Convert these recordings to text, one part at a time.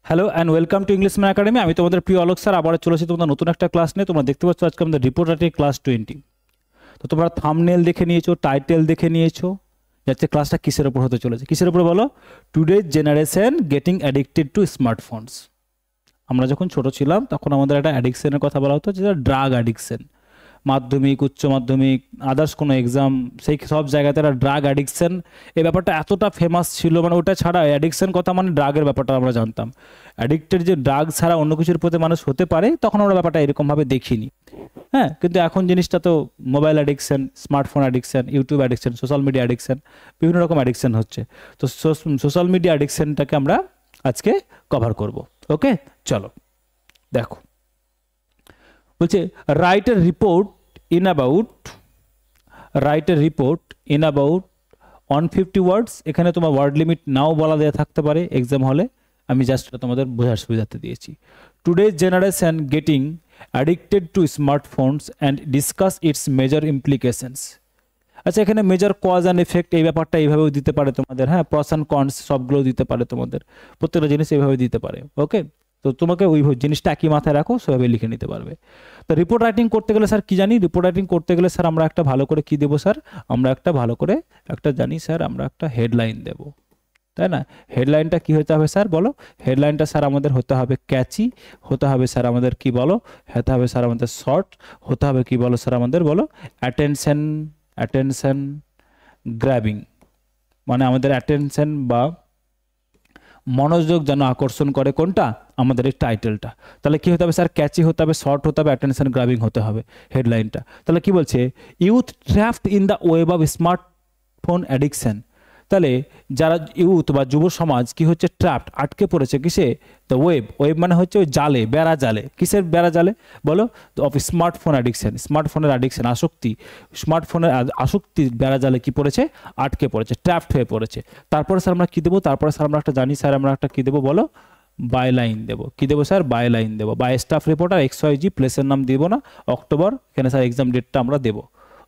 Hello and welcome to English man academy. আমি তোমাদের প্রিয় আলোক স্যার আবার চলেছি তোমাদের নতুন একটা ক্লাস নিয়ে। তোমরা দেখতে পাচ্ছ আজকে আমাদের রিপোর্ট রাইটিং ক্লাস 20। তো তোমরা থাম্বনেল দেখে নিয়েছো, টাইটেল দেখে নিয়েছো, যাচ্ছে ক্লাসটা কিসের উপর হতে চলেছে। কিসের উপর বলো? Today's generation getting addicted to smartphones. আমরা যখন ছোট ছিলাম তখন আমাদের একটা অ্যাডিকশনের কথা বলা হতো, যেটা ড্রাগ অ্যাডিকশন। মাধ্যমিক, উচ্চ মাধ্যমিক, আদার্স কোনো এক্সাম, সেই সব জায়গাতে একটা ড্রাগ অ্যাডিকশন, এই ব্যাপারটা এতটা ফেমাস ছিল। মানে ওটা ছাড়া অ্যাডিকশন কথা মানে ড্রাগের ব্যাপারটা আমরা জানতাম। অ্যাডিক্টেড যে ড্রাগ ছাড়া অন্য কিছুর প্রতি মানুষ হতে পারে, তখন আমরা ব্যাপারটা এরকমভাবে দেখিনি। হ্যাঁ, কিন্তু এখন জিনিসটা তো mobile addiction, smartphone addiction, YouTube addiction, social media addiction, বিভিন্ন রকম অ্যাডিকশন হচ্ছে। তো সোশ্যাল মিডিয়া অ্যাডিকশনটাকে আমরা আজকে কভার করব। ওকে, চলো দেখো। বলছে write a report in about 150 ওয়ার্ডস। এখানে তোমার ওয়ার্ড লিমিট নাও বলা দেওয়া থাকতে পারে এক্সাম হলে, আমি জাস্ট তোমাদের বোঝার সুবিধাতে দিয়েছি। Today's generation getting addicted to smartphones and discuss it's major implications. আচ্ছা, এখানে মেজর কজ অ্যান্ড এফেক্ট এই ব্যাপারটা এইভাবেও দিতে পারে তোমাদের। হ্যাঁ, প্রস অ্যান্ড কনস সবগুলো দিতে পারে তোমাদের, প্রত্যেকটা জিনিস এইভাবে দিতে পারে। ওকে, তো তোমাকে ওই জিনিসটা একই মাথায় রাখো, সেভাবে লিখে নিতে পারবে। তো রিপোর্ট রাইটিং করতে গেলে স্যার কি জানি, রিপোর্ট রাইটিং করতে গেলে স্যার আমরা একটা ভালো করে কি দেবো স্যার, আমরা একটা ভালো করে একটা জানি স্যার, আমরা একটা হেডলাইন দেব, তাই না? হেডলাইনটা কি হতে হবে স্যার বলো? হেডলাইনটা স্যার আমাদের হতে হবে ক্যাচি, হতে হবে স্যার আমাদের কি বলো, হতে হবে স্যার আমাদের শর্ট, হতে হবে কি বলো স্যার আমাদের বলো অ্যাটেনশন গ্র্যাবিং। মানে আমাদের অ্যাটেনশন বা মনোযোগ যেন আকর্ষণ করে কোনটা, আমাদের এই টাইটেলটা। তাহলে কি হতে হবে স্যার? ক্যাচি হতে হবে, শর্ট হতে হবে, অ্যাটেনশন গ্র্যাবিং হতে হবে হেডলাইনটা। তাহলে কি বলছে? Youth trapped in the web of smartphone addiction. তাহলে যারা ইউথ বা যুব সমাজ কি হচ্ছে? ট্র্যাপড, আটকে পড়েছে কিসে? The web. ওয়েব মানে হচ্ছে ওই জালে, বেড়া জালে। কিসের বেড়া জালে বলো? অফ স্মার্টফোন অ্যাডিকশন, স্মার্টফোনের অ্যাডিকশন, আসক্তি, স্মার্টফোনের আসক্তির বেড়া জালে কি পড়েছে? আটকে পড়েছে, ট্র্যাপড হয়ে পড়েছে। তারপরে স্যার আমরা কি দেবো? তারপরে স্যার আমরা একটা জানি স্যার, আমরা একটা কি দেবো বলো? বাই লাইন দেবো। কি দেবো স্যার? বাই লাইন দেবো। বাই স্টাফ রিপোর্টার XYZ, প্লেসের নাম দিব না, অক্টোবর। এখানে স্যার এক্সাম ডেটটা আমরা দেবো।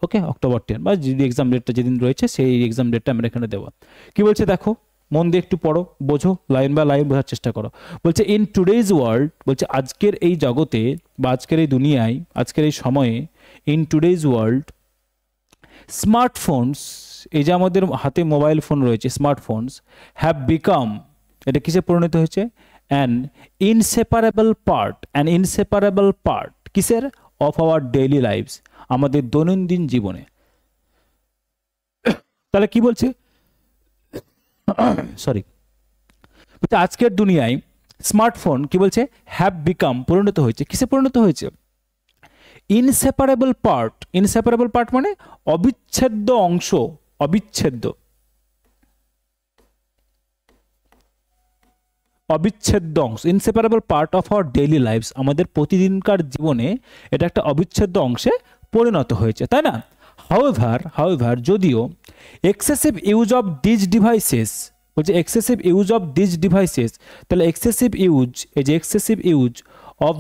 ওকে, অক্টোবর 10 বা যদি এক্সাম ডেটটা যেদিন রয়েছে সেই এক্সাম ডেটটা আমরা এখানে দেবো। কি বলছে দেখো, মন দিয়ে একটু পড়ো, বোঝো, লাইন বাই লাইন বোঝার চেষ্টা করো। বলছে ইন টুডেজ ওয়ার্ল্ড, বলছে আজকের এই জগতে বা আজকের এই দুনিয়ায়, আজকের এই সময়ে, ইন টুডেজ ওয়ার্ল্ড স্মার্টফোনস, এই যে আমাদের হাতে মোবাইল ফোন রয়েছে, স্মার্টফোনস হ্যাভ বিকাম, এটা কিসে পরিণত হয়েছে? অ্যান ইনসেপারেবল পার্ট, কিসের? অফ আওয়ার ডেইলি লাইফস, আমাদের দৈনন্দিন জীবনে। তাহলে কি বলছে? সরি, আজকের দুনিয়ায় স্মার্টফোন কি বলছে? হ্যাভ বিকাম, পরিণত হয়েছে। কিসে পরিণত হয়েছে? ইনসেপারেবল পার্ট মানে অবিচ্ছেদ্য অংশ, অবিচ্ছেদ্য অংশ, inseparable part of our daily lifes, আমাদের প্রতিদিনকার জীবনে এটা একটা অবিচ্ছেদ্য অংশে পরিণত হয়েছে, তাই না? হাউএভার যদিও excessive use of this devices, বলছে excessive use of this devices, তাহলে এক্সেসিভ ইউজ, এই যে excessive use of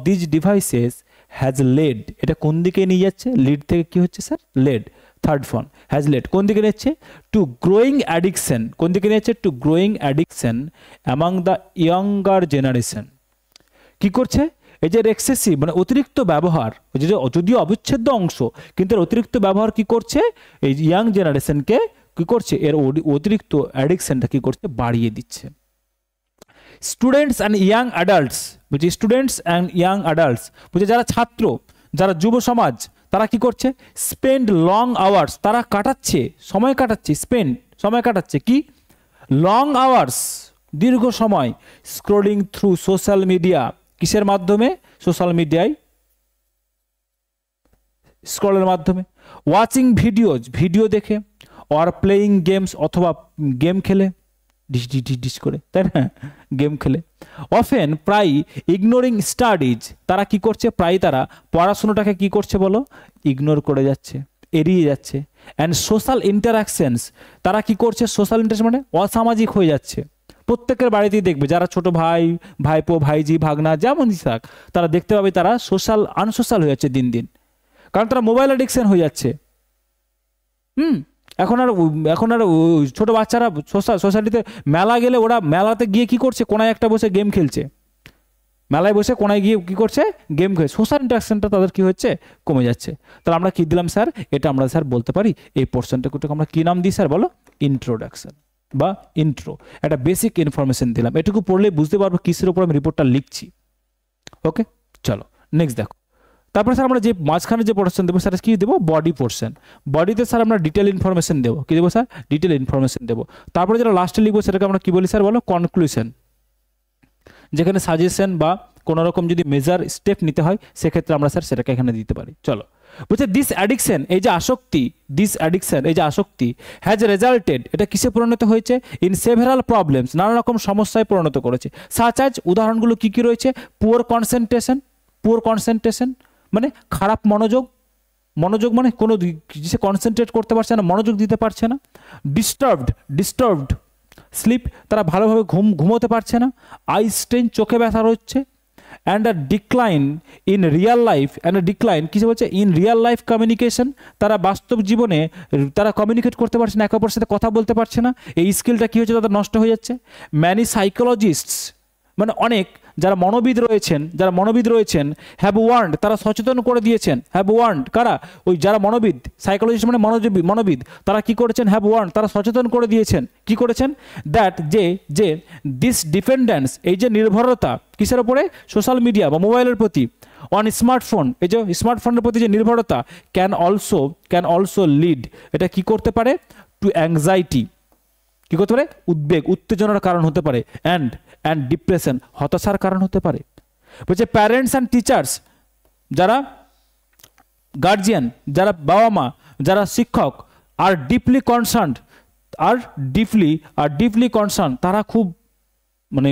this devices has led, এটা কোন দিকে নিয়ে যাচ্ছে? লিড থেকে কি হচ্ছে sir? Led, third form, has led কোন দিকে নিচ্ছে? টু গ্রোয়িং অ্যাডিকশন, কোন দিকে নিচ্ছে? To growing addiction among the younger generation. কি করছে? এই যে এক্সেসিভ মানে অতিরিক্ত ব্যবহার, যদিও অবিচ্ছেদ্য অংশ, কিন্তু এর অতিরিক্ত ব্যবহার কি করছে? এই ইয়াং জেনারেশনকে কি করছে? এর অতিরিক্ত অ্যাডিকশনটা কি করছে? বাড়িয়ে দিচ্ছে। স্টুডেন্টস অ্যান্ড ইয়াং অ্যাডাল্টস, বলছি স্টুডেন্টস অ্যান্ড ইয়াং অ্যাডাল্টস, বলছে যারা ছাত্র, যারা যুব সমাজ, তারা কি করছে? স্পেন্ড লং আওয়ার্স, তারা কাটাচ্ছে, সময় কাটাচ্ছে, সময় কাটাচ্ছে কি? লং আওয়ার্স, দীর্ঘ সময়, স্ক্রোলিং থ্রু সোশ্যাল মিডিয়া, কিসের মাধ্যমে? সোশ্যাল মিডিয়ায় স্ক্রলের মাধ্যমে। ওয়াচিং ভিডিও দেখে, অর প্লেয়িং গেমস, অথবা গেম খেলে, ডিস করে, তাই না? গেম খেলে। অফেন, প্রায়, ইগনোরিং স্টাডিজ, তারা কি করছে? প্রায় তারা পড়াশোনাটাকে কি করছে বলো? ইগনোর করে যাচ্ছে, এড়িয়ে যাচ্ছে। অ্যান্ড সোশ্যাল ইন্টারাকশনস, তারা কি করছে? সোশ্যাল ইন্টারাকশন মানে অসামাজিক হয়ে যাচ্ছে। প্রত্যেকের বাড়িতেই দেখবে যারা ছোট ভাই, ভাইপো, ভাইজি, ভাগনা, যেমনই থাক, তারা দেখতে পাবে তারা আনসোশ্যাল হয়ে যাচ্ছে দিন দিন, কারণ তারা মোবাইল অ্যাডিকশন হয়ে যাচ্ছে। এখন আর ছোট বাচ্চারা সোসাইটিতে মেলা গেলে ওরা মেলাতে গিয়ে কি করছে, কোনায় একটা বসে গেম খেলছে, মেলায় বসে কোনায় গিয়ে কি করছে, গেম খেলছে। সোশ্যাল ইন্টারাকশনটা তাদের কি হচ্ছে, কমে যাচ্ছে। তাহলে আমরা কি দিলাম স্যার, এটা আমরা স্যার বলতে পারি এই পোর্শনটাকে আমরা কি নাম দিই স্যার বলো, ইন্ট্রোডাকশন বা ইন্ট্রো। একটা বেসিক ইনফরমেশন দিলাম, এটুকু পড়লে বুঝতে পারবো কিসের উপর আমি রিপোর্টটা লিখছি। ওকে, চলো নেক্সট দেখো। তারপরে স্যার আমরা যে মাঝখানে যে পোর্শন দেবো স্যার কি দেবো, বডি পোর্শন। বডিতে স্যার আমরা ডিটেল ইনফরমেশন দেবো, কি দেবো স্যার, ডিটেল ইনফরমেশন দেবো। তারপরে যেটা লাস্টে লিখবো সেটাকে আমরা কি বলি স্যার বলো, কনক্লুশন, যেখানে সাজেশন বা কোনো রকম যদি মেজার স্টেপ নিতে হয় সেক্ষেত্রে আমরা স্যার সেটাকে এখানে দিতে পারি। চলো, বলছে দিস অ্যাডিকশন, এই যে আসক্তি, দিস অ্যাডিকশন এই যে আসক্তি হ্যাজ রেজাল্টেড, এটা কিসে পরিণত হয়েছে, ইন সেভারাল প্রবলেমস, নানা রকম সমস্যায় পরিণত করেছে। সাচ আজ, উদাহরণগুলো কি কি রয়েছে, পুয়ার কনসেন্ট্রেশন, পুয়ার কনসেন্ট্রেশন মানে খারাপ মনোযোগ, মনোযোগ মানে কোনো কিছু কনসেন্ট্রেট করতে পারছে না, মনোযোগ দিতে পারছে না। ডিস্টার্বড স্লিপ, তারা ভালোভাবে ঘুমোতে পারছে না। আই স্ট্রেন, চোখে ব্যথা হচ্ছে। And a decline in Real life, and a decline কিছু বলছে ইন রিয়াল লাইফ কমিউনিকেশন, তারা বাস্তব জীবনে তারা কমিউনিকেট করতে পারছে না, একে অপরের সাথে কথা বলতে পারছে না, এই স্কিলটা কী হচ্ছে তাদের নষ্ট হয়ে যাচ্ছে। ম্যানি সাইকোলজিস্টস মানে অনেক যারা মনোবিদ রয়েছেন হ্যাভ ওয়ার্নড, তারা সচেতন করে দিয়েছেন, হ্যাভ ওয়ার্নড কারা, ওই যারা মনোবিদ, সাইকোলজিস্ট মানে মনোবিদ, তারা কি করেছেন, হ্যাভ ওয়ার্নড তারা সচেতন করে দিয়েছেন, কি করেছেন, দ্যাট যে দিস ডিপেন্ডেন্স, এই যে নির্ভরতা কিসের ওপরে, সোশ্যাল মিডিয়া বা মোবাইলের প্রতি, অন স্মার্টফোন, এই যে স্মার্টফোনের প্রতি যে নির্ভরতা, ক্যান অলসো লিড, এটা কি করতে পারে, টু অ্যাংজাইটি, কি করতে পারে, উদ্বেগ উত্তেজনার কারণ হতে পারে, অ্যান্ড ডিপ্রেশন হতাশার কারণ হতে পারে। বলছে প্যারেন্টস অ্যান্ড টিচার্স, যারা গার্জিয়ান, যারা বাবা মা, যারা শিক্ষক, আর ডিপলি কনসার্ন, তারা খুব মানে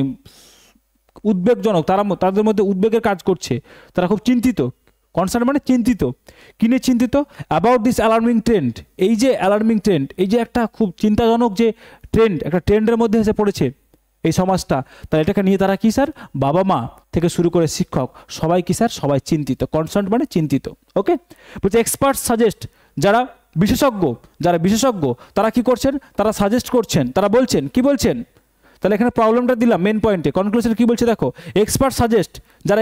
উদ্বেগজনক, তাদের মধ্যে উদ্বেগের কাজ করছে, তারা খুব চিন্তিত, কনসার্ন মানে চিন্তিত, কি নিয়ে চিন্তিত, অ্যাবাউট দিস অ্যালার্মিং ট্রেন্ড, এই যে অ্যালার্মিং ট্রেন্ড, এই যে একটা খুব চিন্তাজনক যে ট্রেন্ড, একটা ট্রেন্ডের মধ্যে এসে পড়েছে এই সমাজটা, তাই এটাকে নিয়ে তারা কি স্যার, বাবা মা থেকে শুরু করে শিক্ষক সবাই কি স্যার, সবাই চিন্তিত, কনসার্ন মানে চিন্তিত। ওকে, বলছে এক্সপার্ট সাজেস্ট, যারা বিশেষজ্ঞ তারা কি করছেন, তারা সাজেস্ট করছেন, তারা বলছেন, কি বলছেন, তাহলে এখানে প্রবলেমটা দিলাম মেন পয়েন্টে, কনক্লুশন কি বলছে দেখো, এক্সপার্ট সাজেস্ট, যারা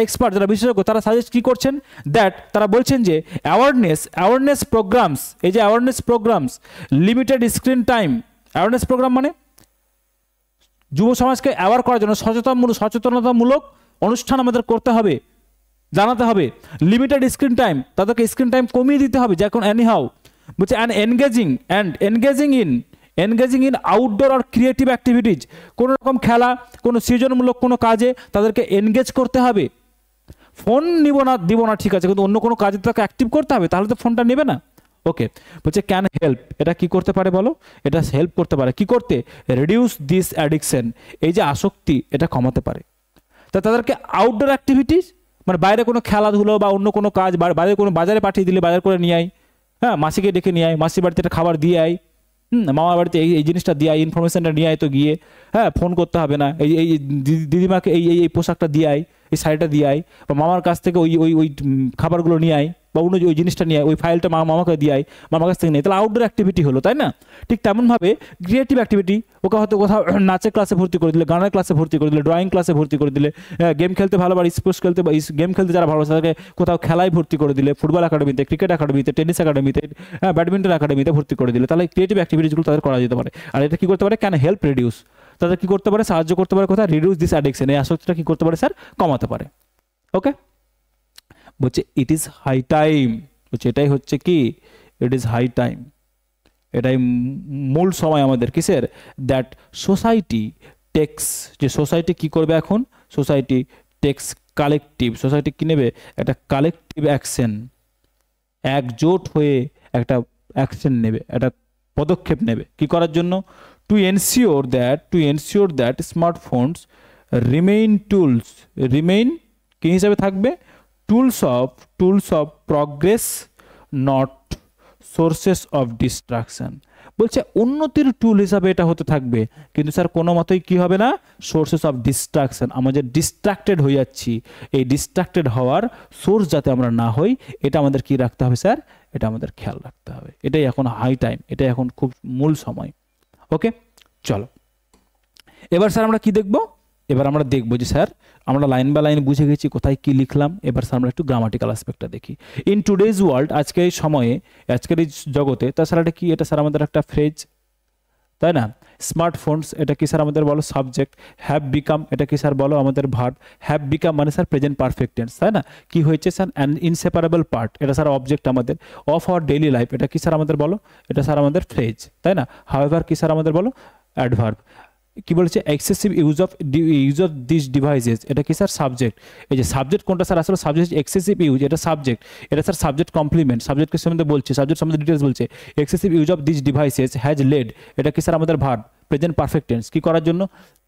বিশেষজ্ঞ তারা সাজেস্ট কি করছেন, দ্যাট তারা বলছেন যে অ্যাওয়ারনেস প্রোগ্রামস, এই যে awareness programmes, limited screen time, awareness programme মানে যুব সমাজকে অ্যাওয়ার করার জন্য সচেতনতামূলক অনুষ্ঠান আমাদের করতে হবে, জানাতে হবে। লিমিটেড স্ক্রিন টাইম, তাদেরকে স্ক্রিন টাইম কমিয়ে দিতে হবে, যখন এনিহাউ বলছে এনগেজিং ইন আউটডোর আর ক্রিয়েটিভ অ্যাক্টিভিটিজ, কোনো রকম খেলা, কোনো সৃজনমূলক কোনো কাজে তাদেরকে এনগেজ করতে হবে। ফোন দিব না ঠিক আছে, কিন্তু অন্য কোনো কাজে তাকে অ্যাক্টিভ করতে হবে, তাহলে তো ফোনটা নেবে না। ওকে, বলছে ক্যান হেল্প, এটা কি করতে পারে বলো, এটা হেল্প করতে পারে কি করতে, রিডিউস দিস অ্যাডিকশন, এই যে আসক্তি এটা কমাতে পারে। তা তাদেরকে আউটডোর অ্যাক্টিভিটিস মানে বাইরে কোনো খেলাধুলো বা অন্য কোনো কাজ, বাইরে কোনো বাজারে পাঠিয়ে দিলে বাজার করে নিয়ে আয়, হ্যাঁ মাসিকে ডেকে নিয়ে আয়, মাসির বাড়িতে একটা খাবার দিয়ে আয়, মামার বাড়িতে এই জিনিসটা দিয়ে আয়, ইনফরমেশনটা নিয়ে আয়, তো গিয়ে হ্যাঁ ফোন করতে হবে না, এই দিদিমাকে এই পোশাকটা দিয়ে আয়, এই শাড়িটা দিয়ে আয়, বা মামার কাছ থেকে ওই খাবারগুলো নিয়ে আয়, বা অন্য ওই জিনিসটা নিয়ে আয়, ওই ফাইলটা মামাকে দিয়ে আয়, মামার কাছ থেকে নিয়ে, তাহলে আউটডোর অ্যাক্টিভিটি হলো, তাই না। ঠিক তেমনভাবে ক্রিয়েটিভ অ্যাক্টিভিটি, ওকে হয়তো কোথাও নাচের ক্লাসে ভর্তি করে দিলে, গানের ক্লাসে ভর্তি করে দিলে, ড্রয়িং ক্লাসে ভর্তি করে দিলে, গেম খেলতে ভালোবাসে, স্পোর্টস খেলতে গেম খেলতে যারা ভালোবাসে তাদেরকে কোথাও খেলায় ভর্তি করে দিলে, ফুটবল একাডেমিতে, ক্রিকেট একাডেমিতে, টেনিস একাডেমিতে, ব্যাডমিন্টন একাডেমিতে ভর্তি করে দিলে, তাহলে ক্রিয়েটিভ অ্যাক্টিভিটিসগুলো তাদের করা যেতে পারে। আর এটা কি করতে পারে, ক্যান হেল্প রিডিউস, তাদের কি করতে পারে, সাহায্য করতে পারে কোথায়, রিডিউস দিস অ্যাডিকশন, এই আসক্তিটা কি করতে পারে স্যার, কমাতে পারে। ওকে, বলছে ইট ইজ হাই টাইম, বলছে এটাই হচ্ছে কি, ইট ইজ হাই টাইম, এটাই মূল সময় আমাদের কিসের, দ্যাট সোসাইটি টেক্স, যে সোসাইটি কি করবে এখন, সোসাইটি টেক্স কালেকটিভ, সোসাইটি কি নেবে, একটা কালেকটিভ অ্যাকশন, একজোট হয়ে একটা অ্যাকশন নেবে, একটা পদক্ষেপ নেবে, কি করার জন্য, two ensure that smartphones remain কি হিসাবে থাকবে, tools of progress not sources of distraction, বলছে উন্নতির টুল হিসাবে এটা হতে থাকবে, কিন্তু স্যার কোনো মতোই কি হবে না, সোর্সেস অফ ডিস্ট্রাকশন, আমরা যে ডিস্ট্রাক্টেড হয়ে যাচ্ছি, এই ডিস্ট্রাক্টেড হওয়ার সোর্স যাতে আমরা না হই, এটা আমাদের কি রাখতে হবে স্যার, এটা আমাদের খেয়াল রাখতে হবে। এটাই এখন হাই টাইম, এটাই এখন খুব মূল সময়। ওকে, চলো এবার স্যার আমরা কি দেখব, এবার আমরা দেখব যে স্যার আমরা লাইন বাই লাইন বুঝে গেছি কোথায় কি লিখলাম, এবার স্যার আমরা একটু গ্রামাটিক্যাল অ্যাসপেক্টটা দেখি। ইন টুডেজ ওয়ার্ল্ড, আজকের এই সময়ে, আজকের এই জগতে, তা স্যার এটা কি, এটা স্যার আমাদের একটা ফ্রেজ, তাই না? স্মার্টফোনস, এটা কি স্যার আমাদের বলো সাবজেক্ট। হ্যাভ বিকাম, এটা কি স্যার বলো আমাদের ভার্ব। হ্যাভ বিকাম মানে স্যার প্রেজেন্ট পারফেক্ট টেন্স, তাই না? কি হয়েছে স্যার, অ্যান ইনসেপারেবল পার্ট, এটা স্যার অবজেক্ট আমাদের। অফ আওয়ার ডেইলি লাইফ, এটা কি স্যার আমাদের বলো, এটা স্যার আমাদের ফ্রেজ, তাই না? হাউএভার কি স্যার আমাদের বলো অ্যাডভার্ব। কি বলেছে, excessive use of this devices, এটা কি স্যার সাবজেক্ট। এই যে সাবজেক্ট কোনটা স্যার, আসলে সাবজেক্ট এক্সেসিভ ইউজ, এটা সাবজেক্ট, এটা স্যার সাবজেক্ট কমপ্লিমেন্ট, সাবজেক্টের সম্বন্ধে বলছে, সাবজেক্ট সম্বন্ধে ডিটেলস বলছে। Excessive use of this devices has led, এটা কি স্যার আমাদের ভার্ব, প্রেজেন্ট পারফেক্ট টেন্স, কি করার জন্য,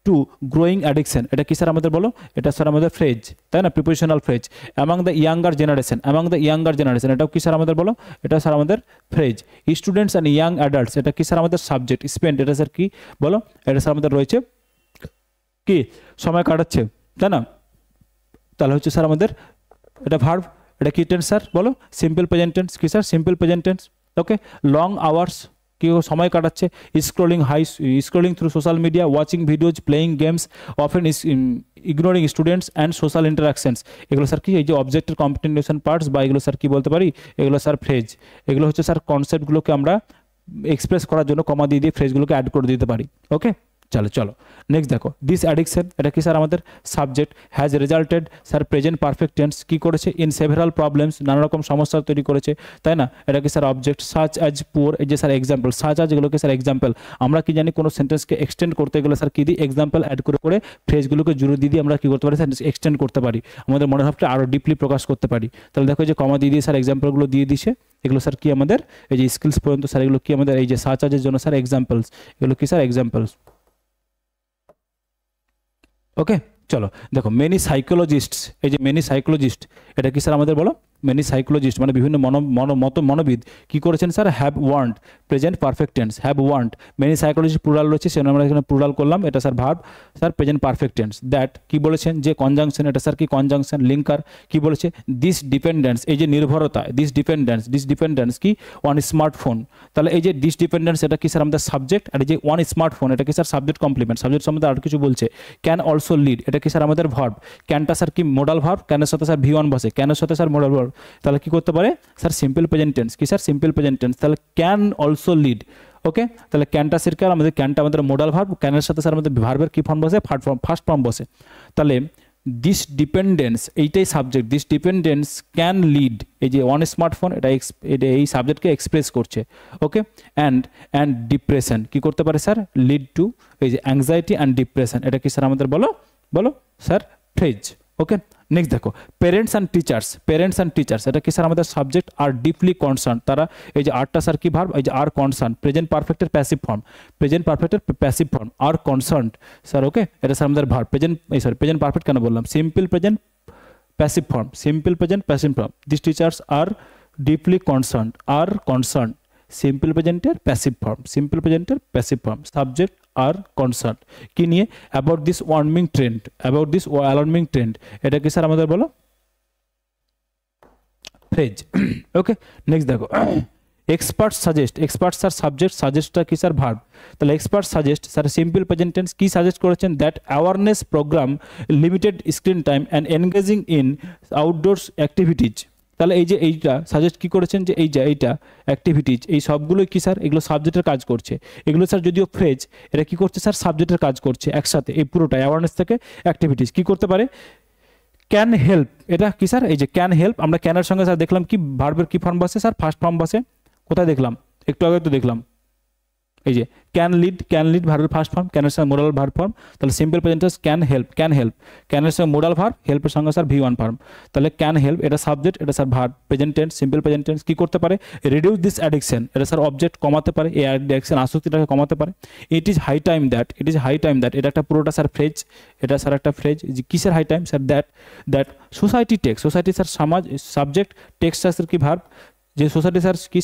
টু গ্রোয়িং অ্যাডিকশন, এটা কি স্যার আমাদের বলো, এটা স্যার আমাদের ফ্রেজ, তাই না? Prepositional phrase. Among the younger generation, among the younger generation, এটাও কি স্যার আমাদের বলো, এটা স্যার আমাদের phrase. Students and young adults, এটা কি স্যার আমাদের সাবজেক্ট। স্পেন্ড, এটা স্যার কি বলো, এটা স্যার আমাদের রয়েছে কি সময় কাটাচ্ছে, তাই না? তাহলে হচ্ছে স্যার আমাদের এটা ভার্ব, এটা কি টেন্স স্যার বলো, সিম্পল প্রেজেন্ট টেন্স, কি স্যার সিম্পল প্রেজেন্ট টেন্স। ওকে, লং আওয়ার্স, কি সময় কাটাচ্ছে, scrolling through social media, watching videos, playing games, often ignoring students and social interactions, এগুলো স্যার কি, এই যে অবজেক্টের কন্টিনিউশন পার্টস, বা এগুলো স্যার কি বলতে পারি, এগুলো স্যার ফ্রেজ। এগুলো হচ্ছে স্যার কনসেপ্টগুলোকে আমরা এক্সপ্রেস করার জন্য কমা দিয়ে দিয়ে ফ্রেজগুলোকে অ্যাড করে দিতে পারি। ওকে, চলো চলো নেক্সট দেখো, দিস অ্যাডিকশন, এটা কি স্যার আমাদের subject. Has resulted, sir present perfect tense, কি করেছে, ইন সেভারাল প্রবলেমস, নানা রকম সমস্যা তৈরি করেছে, তাই না? এটা কি sir object. Such as poor, এই যে স্যার এক্সাম্পল, সাচ অ্যাজ এগুলোকে স্যার এক্সাম্পল। আমরা কি জানি কোনো সেন্টেন্সকে এক্সটেন্ড করতে গেলে স্যার কি দিই, এক্সাম্পল অ্যাড করে করে ফ্রেজগুলোকে জুড়ে দিয়ে আমরা কি করতে পারি, সেন্টেন্স এক্সটেন্ড করতে পারি, আমাদের মনোভাবটা আরও ডিপলি প্রকাশ করতে পারি। তাহলে দেখো যে কমা দিয়ে স্যার এক্সাম্পলগুলো দিয়ে দিছে, এগুলো স্যার কি আমাদের এই যে স্কিলস পর্যন্ত স্যার, এগুলো কি আমাদের এই যে সাচ অ্যাজের জন্য স্যার এক্সাম্পলস, এগুলো কি স্যার এক্সাম্পলস। ওকে, চলো দেখো, মেনি সাইকোলজিস্টস, এই যে মেনি সাইকোলজিস্ট, এটা কি স্যার আমাদের বলো, মেনি সাইকোলজিস্ট মানে বিভিন্ন মনোবিদ কি করেছেন sir, have want, present perfect tense, have want. Many psychologist plural রয়েছে, সেটা আমরা এখানে প্লুরাল করলাম, এটা sir verb, sir present perfect tense. That কি বলেছেন, যে কনজাংশন, এটা স্যার কি কনজাংশন। লিঙ্কার কি বলেছে, দিস ডিপেন্ডেন্স, এই যে নির্ভরতা, দিস ডিপেন্ডেন্স কি অন স্মার্টফোন। তাহলে এই যে দিস ডিপেন্ডেন্স, এটা কি স্যার আমাদের সাবজেক্ট, আর এই যে ওয়ান স্মার্টফোন, এটা কি স্যার সাবজেক্ট কমপ্লিমেন্ট, সাবজেক্ট সম্বন্ধে আর কিছু বলছে। ক্যান অলসো লিড, এটা কি স্যার আমাদের ভার্ব। ক্যানটা স্যার কি মোডাল ভার্ব, ক্যানের সাথে স্যার V1 বসে, ক্যানের সাথে স্যার মোডাল ভার্ব, তাহলে কি করতে পারে স্যার সিম্পল প্রেজেন্ট টেন্স, কি স্যার সিম্পল প্রেজেন্ট টেন্স। তাহলে ক্যান অলসো লিড। ওকে, তাহলে ক্যানটা সিরকার আমাদের, ক্যানটা আমাদের মোডাল ভার্ব, ক্যানের সাথে স্যার আমাদের ভার্বের কি ফর্ম বসে, ফার্স্ট ফর্ম বসে। তাহলে দিস ডিপেন্ডেন্স, এইটাই subject, this dependence can lead, এই যে অন স্মার্টফোন, এটা এই সাবজেক্টকে এক্সপ্রেস করছে। ওকে, অ্যান্ড ডিপ্রেশন কি করতে পারে স্যার, লিড টু এই যে অ্যাংজাইটি অ্যান্ড ডিপ্রেশন, এটা কি স্যার আমাদের বলো স্যার ফ্রেজ। ওকে, নেক্সট দেখো, প্যারেন্টস অ্যান্ড টিচার্স, এটা কি স্যার আমাদের সাবজেক্ট, আর ডিপলি কনসার্ন, তারা এই যে আরটা স্যার কি ভার্ব, এই যে আর কনসার্ন, প্রেজেন্ট পারফেক্টের passive form, are concern sir. Okay, এটা স্যার আমাদের ভার্ব, প্রেজেন্ট পারফেক্ট কেন বললাম, simple present passive form. This teachers are deeply concern, simple প্রেজেন্টের passive form, subject are concern কি নিয়ে, অ্যাবাউট দিস অ্যালার্মিং ট্রেন্ড, এটা কি স্যার আমাদের বলো ফ্রেজ। ওকে, নেক্সট দেখো, এক্সপার্ট স্যার সাবজেক্ট, সাজেস্টটা কি স্যার ভার্ব। তাহলে expert suggest sir simple present tense, কি সাজেস্ট করেছেন, that awareness programme, limited screen time and engaging in outdoors activities. তাহলে এই যে এইটা সাজেস্ট কি করেছেন, যে এইটা অ্যাক্টিভিটিজ, এই সবগুলোই কি স্যার, এগুলো সাবজেক্টের কাজ করছে। এগুলো স্যার যদিও ফ্রেজ, এটা কি করছে স্যার, সাবজেক্টের কাজ করছে একসাথে, এই পুরোটা অ্যাওয়ারনেস থেকে অ্যাক্টিভিটিজ কি করতে পারে, ক্যান হেল্প, এটা কি স্যার, এই যে ক্যান হেল্প, আমরা ক্যানের সঙ্গে স্যার দেখলাম কি ভার্বের কি ফর্ম বসে স্যার, ফার্স্ট ফর্ম বসে। কোথায় দেখলাম, একটু আগে তো দেখলাম, এই যে ক্যান লিড ভার্বের ফার্স্ট ফর্ম, ক্যানের সঙ্গে মোডাল ভার্ব ফর্ম। তাহলে simple present tense can help, ক্যানের সঙ্গে মোডাল ভার্ব, হেল্পের সঙ্গে স্যার V1 ফর্ম। তাহলে ক্যান হেল্প, এটা সাবজেক্ট, এটা sir verb, present tense, simple present tense কি করতে পারে, রিডিউস দিস অ্যাডিকশন, এটা স্যার অবজেক্ট, কমাতে পারে, এই অ্যাডিকশন আসক্তিটাকে কমাতে পারে। It is high time that, এটা একটা পুরোটা স্যার ফ্রেজ, এটা স্যার একটা ফ্রেজ, যে কিসের high time sir, that society sir সমাজ, সাবজেক্ট, টেক্সট স্যার কি ভার্ব, যে সোসাইটি স্যার কি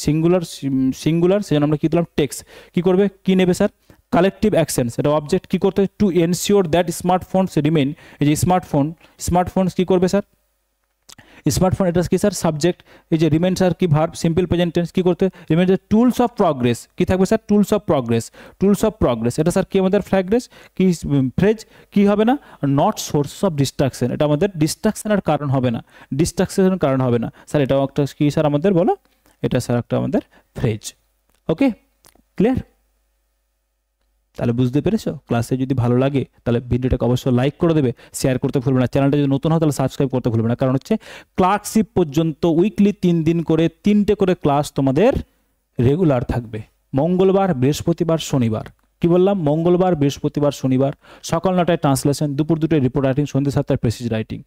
সিঙ্গুলার সেজন্য আমরা কি দিলাম টেক্সট। কি করবে, কি নেবে স্যার, কালেকটিভ অ্যাকশনস, এটা অবজেক্ট কি করতে, to ensure that smartphones remain, এই যে স্মার্টফোনস কি করবে স্যার, স্মার্টফোন এটা কি স্যার সাবজেক্ট, এই যে রিমেইন স্যার কি ভার্ব, সিম্পল প্রেজেন্ট টেন্স, কি করতে রিমেইন টুলস অফ প্রগ্রেস, কি থাকবে স্যার টুলস অফ প্রগ্রেস, এটা স্যার কি আমাদের ফ্র্যাগ্রেস কি ফ্রেজ, কি হবে না নট সোর্স অফ ডিস্ট্রাকশন, এটা আমাদের ডিস্ট্রাকশনের কারণ হবে না, স্যার এটাও একটা কি স্যার আমাদের বলো, এটা স্যার একটা আমাদের ফ্রেজ। Okay clear? তাহলে বুঝতে পেরেছো? ক্লাসে যদি ভালো লাগে তাহলে ভিডিওটাকে অবশ্যই লাইক করে দেবে, শেয়ার করতে ভুলবে না, চ্যানেলটা যদি নতুন হয় তাহলে সাবস্ক্রাইব করতে ভুলবে না। কারণ হচ্ছে ক্লার্কশিপ পর্যন্ত উইকলি 3 দিন করে 3টে করে ক্লাস তোমাদের রেগুলার থাকবে, মঙ্গলবার, বৃহস্পতিবার, শনিবার। কি বললাম, মঙ্গলবার, বৃহস্পতিবার, শনিবার সকাল 9টায় ট্রান্সলেশন, দুপুর 2টায় রিপোর্ট রাইটিং, সন্ধ্যে 7টায় প্রেসিজ রাইটিং।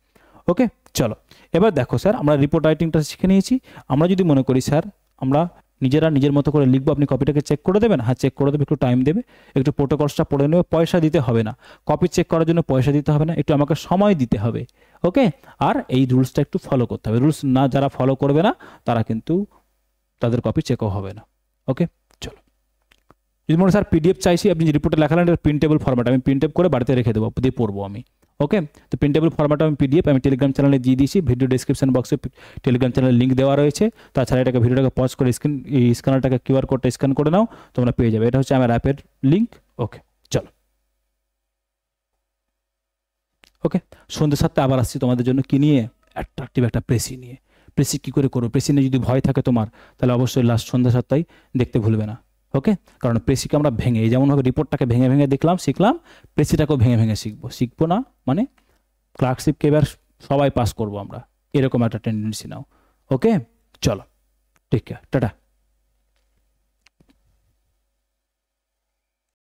ওকে চলো এবার দেখো স্যার, আমরা রিপোর্ট রাইটিংটা শিখে নিয়েছি। আমরা যদি মনে করি স্যার আমরা নিজেরা নিজের মতো করে লিখবো, আপনি কপিটাকে চেক করে দেবেন, হ্যাঁ চেক করে দেবে, একটু টাইম দেবে, একটু প্রোটোকলসটা পড়ে নেবে, পয়সা দিতে হবে না, কপি চেক করার জন্য পয়সা দিতে হবে না, একটু আমাকে সময় দিতে হবে। ওকে, আর এই রুলসটা একটু ফলো করতে হবে, রুলস না যারা ফলো করবে না তারা কিন্তু তাদের কপি চেকও হবে না। ওকে চলো, যদি মনে স্যার পিডিএফ চাইছি, আপনি যে রিপোর্টে লেখালেন এটা প্রিন্টেবল ফরম্যাট, আমি প্রিন্ট করে বাড়িতে রেখে দেবো, দিয়ে পড়বো আমি। ওকে, তো প্রিন্টেবল ফরম্যাট আমি পিডিএফ আমি টেলিগ্রাম চ্যানেলে দিয়ে দিয়েছি, ভিডিও ডিসক্রিপশন বক্সে টেলিগ্রাম চ্যানেলের লিঙ্ক দেওয়া রয়েছে। তাছাড়া এটাকে ভিডিওটাকে পজ করে স্ক্যানারটাকে কিউআর কোডটা স্ক্যান করে নাও, তোমরা পেয়ে যাবে, এটা হচ্ছে আমার অ্যাপের লিঙ্ক। ওকে চলো, ওকে সন্ধ্যে 7টায় আবার আসছি তোমাদের জন্য কি নিয়ে, অ্যাট্রাকটিভ একটা প্রেসি নিয়ে। প্রেসি কী করে করো, প্রেসি নিয়ে যদি ভয় থাকে তোমার তাহলে অবশ্যই লাস্ট সন্ধ্যা 7টায় দেখতে ভুলবে না। ওকে, কারণ প্রেসিকে আমরা ভেঙে, যেমনভাবে রিপোর্টটাকে ভেঙে ভেঙে দেখলাম শিখলাম, প্রেসিটাকেও ভেঙে ভেঙে শিখবো না মানে ক্লার্কশিপকে এবার সবাই পাস করবো আমরা, এরকম একটা টেন্ডেন্সি নাও। ওকে চলো, ঠিক আছে, টাটা।